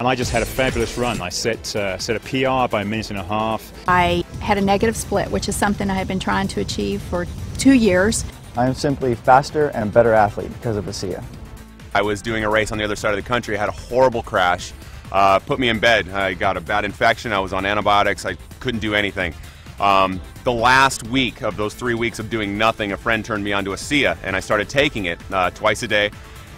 And I just had a fabulous run. I set a PR by 1.5 minutes. I had a negative split, which is something I had been trying to achieve for 2 years. I am simply faster and better athlete because of Asea. I was doing a race on the other side of the country. I had a horrible crash, put me in bed. I got a bad infection. I was on antibiotics. I couldn't do anything. The last week of those 3 weeks of doing nothing, a friend turned me on to Asea, and I started taking it twice a day.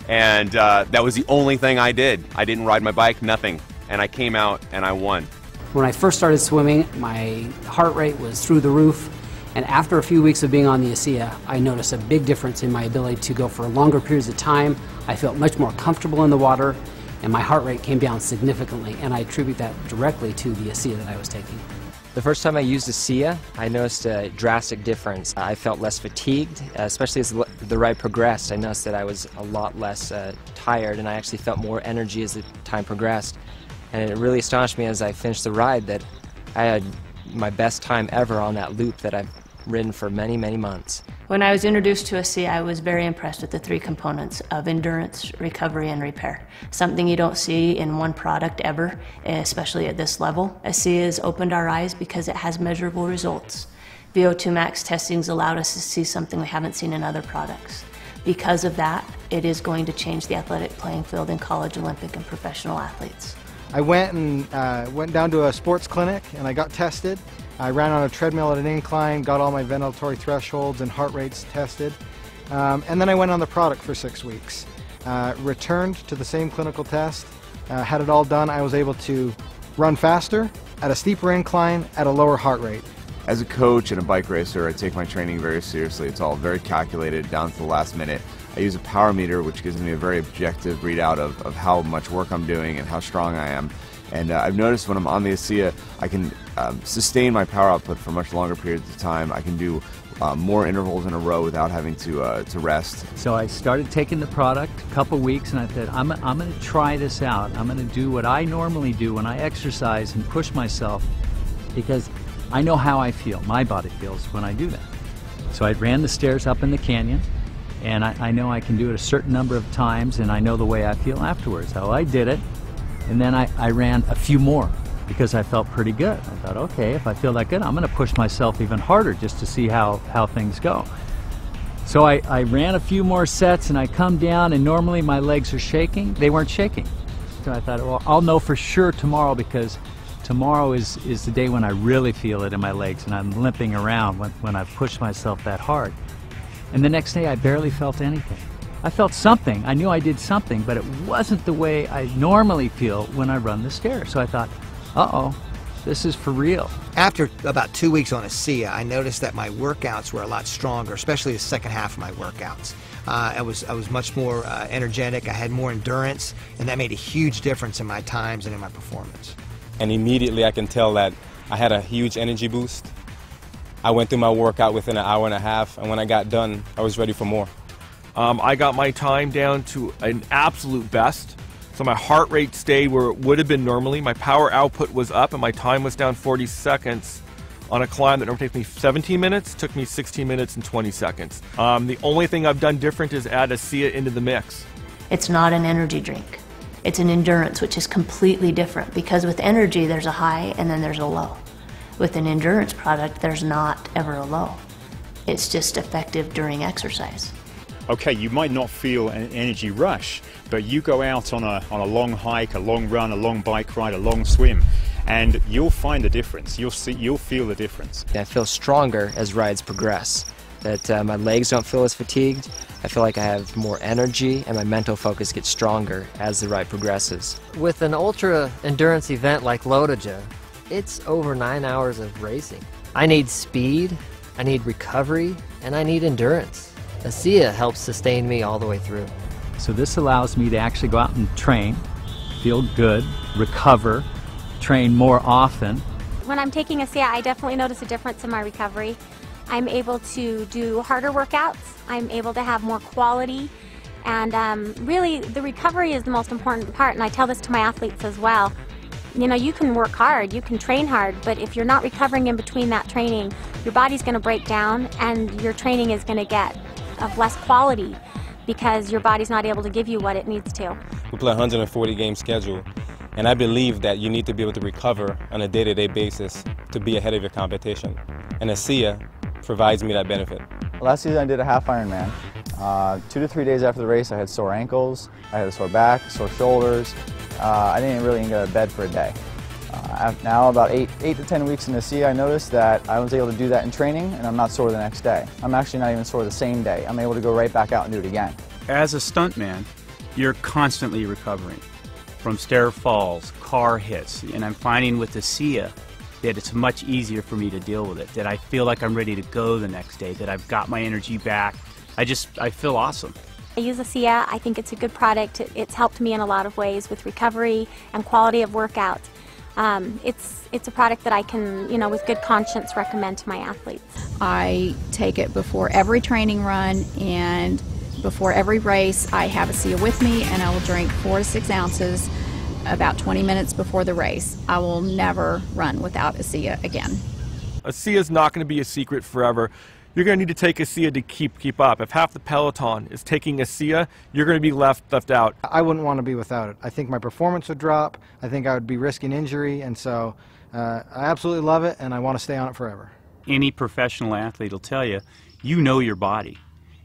And that was the only thing I did. I didn't ride my bike, nothing. And I came out and I won. When I first started swimming, my heart rate was through the roof. And after a few weeks of being on the Asea, I noticed a big difference in my ability to go for longer periods of time. I felt much more comfortable in the water, and my heart rate came down significantly. And I attribute that directly to the Asea that I was taking. The first time I used Asea, I noticed a drastic difference. I felt less fatigued, especially as the ride progressed. I noticed that I was a lot less tired, and I actually felt more energy as the time progressed. And it really astonished me as I finished the ride that I had my best time ever on that loop that I've ridden for many, many months. When I was introduced to Asea, I was very impressed with the 3 components of endurance, recovery, and repair. Something you don't see in one product ever, especially at this level. Asea has opened our eyes because it has measurable results. VO2 max testings allowed us to see something we haven't seen in other products. Because of that, it is going to change the athletic playing field in college, Olympic, and professional athletes. I went down to a sports clinic and I got tested. I ran on a treadmill at an incline, got all my ventilatory thresholds and heart rates tested, and then I went on the product for 6 weeks. Returned to the same clinical test, had it all done. I was able to run faster, at a steeper incline, at a lower heart rate. As a coach and a bike racer, I take my training very seriously. It's all very calculated down to the last minute. I use a power meter, which gives me a very objective readout of how much work I'm doing and how strong I am. And I've noticed when I'm on the Asea, I can sustain my power output for much longer periods of time. I can do more intervals in a row without having to rest. So I started taking the product a couple weeks, and I said, I'm going to try this out. I'm going to do what I normally do when I exercise and push myself, because I know how I feel, my body feels when I do that. So I ran the stairs up in the canyon, and I know I can do it a certain number of times, and I know the way I feel afterwards. So I did it. And then I ran a few more because I felt pretty good. I thought, okay, if I feel that good, I'm going to push myself even harder just to see how things go. So I ran a few more sets, and I come down, and normally my legs are shaking. They weren't shaking. So I thought, well, I'll know for sure tomorrow, because tomorrow is the day when I really feel it in my legs, and I'm limping around when I've pushed myself that hard. And the next day I barely felt anything. I felt something. I knew I did something, but it wasn't the way I normally feel when I run the stairs. So I thought, uh-oh, this is for real. After about 2 weeks on Asea, I noticed that my workouts were a lot stronger, especially the second half of my workouts. I was much more energetic. I had more endurance, and that made a huge difference in my times and in my performance. And immediately I can tell that I had a huge energy boost. I went through my workout within an hour and a half, and when I got done, I was ready for more. I got my time down to an absolute best. So my heart rate stayed where it would have been normally. My power output was up, and my time was down 40 seconds on a climb that normally takes me 17 minutes, took me 16 minutes and 20 seconds. The only thing I've done different is add Asea into the mix. It's not an energy drink. It's an endurance, which is completely different, because with energy there's a high and then there's a low. With an endurance product, there's not ever a low. It's just effective during exercise. Okay, you might not feel an energy rush, but you go out on a long hike, a long run, a long bike ride, a long swim, and you'll find the difference. You'll feel the difference. I feel stronger as rides progress. That my legs don't feel as fatigued. I feel like I have more energy, and my mental focus gets stronger as the ride progresses. With an ultra endurance event like Lotoja, it's over 9 hours of racing. I need speed, I need recovery, and I need endurance. Asea helps sustain me all the way through. So this allows me to actually go out and train, feel good, recover, train more often. When I'm taking Asea, I definitely notice a difference in my recovery. I'm able to do harder workouts, I'm able to have more quality, and really the recovery is the most important part, and I tell this to my athletes as well. You know, you can work hard, you can train hard, but if you're not recovering in between that training, your body's going to break down and your training is going to get of less quality because your body's not able to give you what it needs to. We play a 140 game schedule, And I believe that you need to be able to recover on a day-to-day basis to be ahead of your competition. And Asea provides me that benefit. Last season I did a half Ironman. 2 to 3 days after the race I had sore ankles, I had a sore back, sore shoulders. I didn't really even get out of bed for a day. Now about 8 to 10 weeks in Asea, I noticed that I was able to do that in training and I'm not sore the next day. I'm actually not even sore the same day. I'm able to go right back out and do it again. As a stuntman, you're constantly recovering from stair falls, car hits, and I'm finding with Asea that it's much easier for me to deal with it, that I feel like I'm ready to go the next day, that I've got my energy back. I feel awesome. I use Asea. I think it's a good product. It's helped me in a lot of ways with recovery and quality of workout. It's a product that I can, with good conscience recommend to my athletes. I take it before every training run and before every race. I have Asea with me and I will drink 4 to 6 ounces about 20 minutes before the race. I will never run without Asea again. Asea is not going to be a secret forever. You're going to need to take Asea to keep up. If half the peloton is taking Asea, you're going to be left out. I wouldn't want to be without it. I think my performance would drop. I think I would be risking injury, and so I absolutely love it, and I want to stay on it forever. Any professional athlete will tell you, you know your body.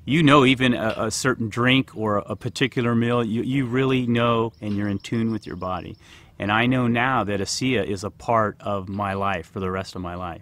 You know even a certain drink or a particular meal, you really know and you're in tune with your body. And I know now that Asea is a part of my life for the rest of my life.